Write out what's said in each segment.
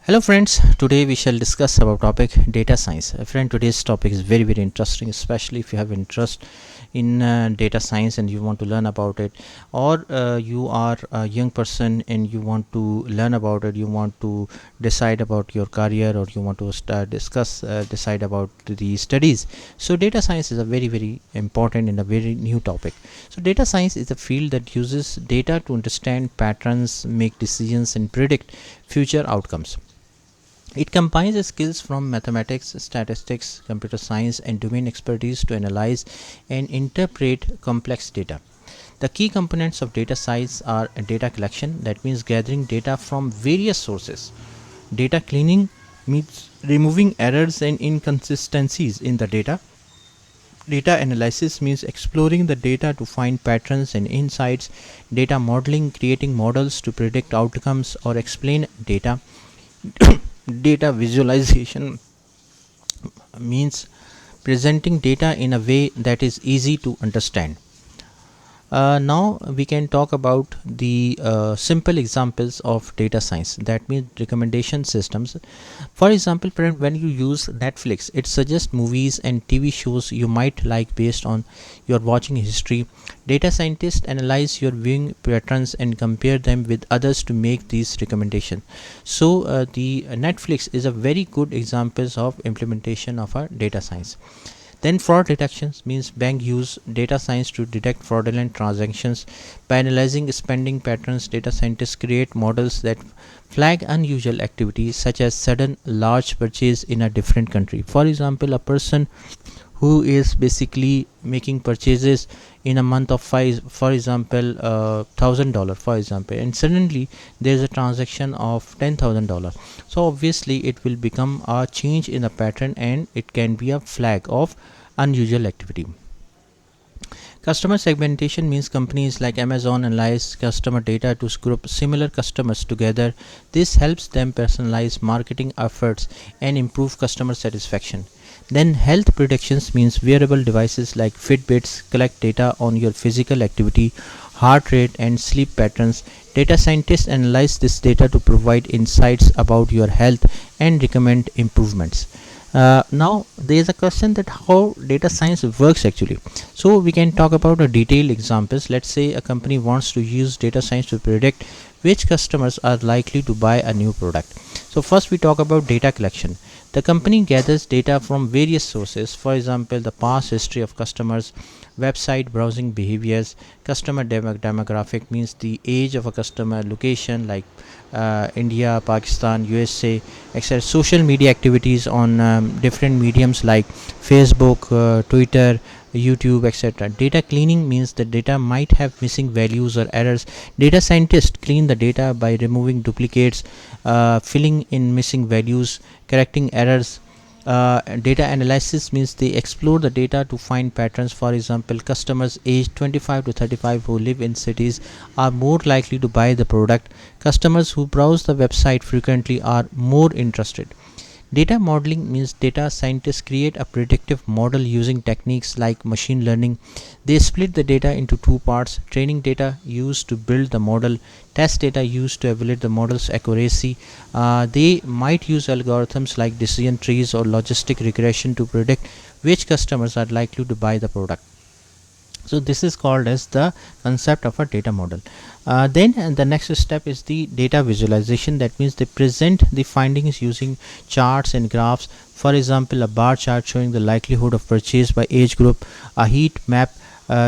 Hello friends, today we shall discuss about topic data science. Friend, today's topic is very interesting, especially if you have interest in data science and you want to learn about it, or you are a young person and you want to learn about it, you want to decide about your career, or you want to decide about the studies. So data science is a very important and a very new topic. So data science is a field that uses data to understand patterns, make decisions and predict future outcomes. It combines skills from mathematics, statistics, computer science, and domain expertise to analyze and interpret complex data. The key components of data science are data collection, that means gathering data from various sources. Data cleaning means removing errors and inconsistencies in the data. Data analysis means exploring the data to find patterns and insights. Data modeling, creating models to predict outcomes or explain data. Data visualization means presenting data in a way that is easy to understand. Now we can talk about the simple examples of data science, that means recommendation systems. For example, when you use Netflix, it suggests movies and TV shows you might like based on your watching history. Data scientists analyze your viewing patterns and compare them with others to make these recommendations. So the Netflix is a very good example of implementation of a data science. Then fraud detections means bank use data science to detect fraudulent transactions. By analyzing spending patterns, data scientists create models that flag unusual activities such as sudden large purchase in a different country. For example, a person who is basically making purchases in a month of five, for example, $1,000, for example, and suddenly there is a transaction of $10,000. So obviously it will become a change in the pattern and it can be a flag of unusual activity. Customer segmentation means companies like Amazon analyze customer data to group similar customers together. This helps them personalize marketing efforts and improve customer satisfaction. Then health predictions means wearable devices like Fitbits collect data on your physical activity, heart rate and sleep patterns. Data scientists analyze this data to provide insights about your health and recommend improvements. Now there is a question that how data science works actually. So we can talk about a detailed examples. Let's say a company wants to use data science to predict which customers are likely to buy a new product. So first we talk about data collection. The company gathers data from various sources, for example, the past history of customers, website browsing behaviors, customer demographic means the age of a customer, location like India, Pakistan, USA, etc. Social media activities on different mediums like Facebook, Twitter, YouTube, etc. Data cleaning means the data might have missing values or errors. Data scientists clean the data by removing duplicates, filling in missing values, correcting errors. Data analysis means they explore the data to find patterns. For example, customers aged 25 to 35 who live in cities are more likely to buy the product. Customers who browse the website frequently are more interested. Data modeling means data scientists create a predictive model using techniques like machine learning. They split the data into two parts: training data used to build the model, test data used to evaluate the model's accuracy. They might use algorithms like decision trees or logistic regression to predict which customers are likely to buy the product. So this is called as the concept of a data model. Then the next step is the data visualization. That means they present the findings using charts and graphs. For example, a bar chart showing the likelihood of purchase by age group, a heat map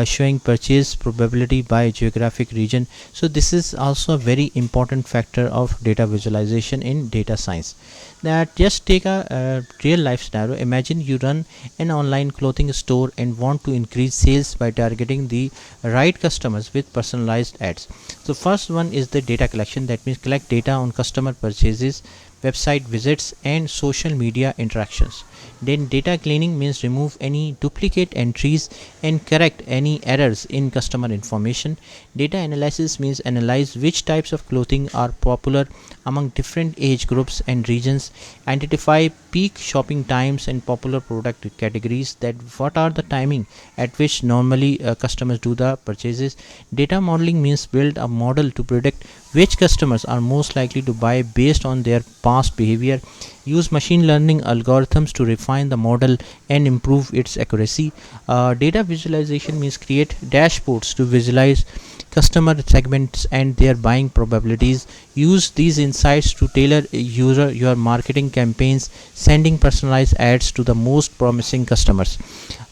showing purchase probability by geographic region. So this is also a very important factor of data visualization in data science. That just take a real life scenario. Imagine you run an online clothing store and want to increase sales by targeting the right customers with personalized ads. So first one is the data collection. That means collect data on customer purchases, website visits and social media interactions. Then data cleaning means remove any duplicate entries and correct any errors in customer information. Data analysis means analyze which types of clothing are popular among different age groups and regions, identify peak shopping times and popular product categories, that what are the timing at which normally customers do the purchases. Data modeling means build a model to predict which customers are most likely to buy based on their past behavior. Use machine learning algorithms to refine the model and improve its accuracy. Data visualization means create dashboards to visualize customer segments and their buying probabilities. Use these insights to tailor your marketing campaigns, sending personalized ads to the most promising customers.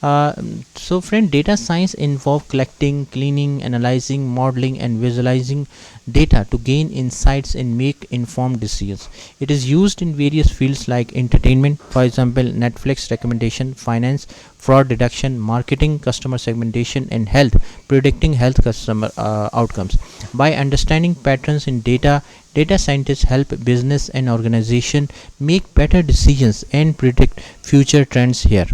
So friend, data science involve collecting, cleaning, analyzing, modeling and visualizing data to gain insights and make informed decisions. It is used in various fields like entertainment, for example Netflix recommendation, finance, fraud detection, marketing, customer segmentation and health, predicting health customer outcomes. By understanding patterns in data, data scientists help business and organization make better decisions and predict future trends here.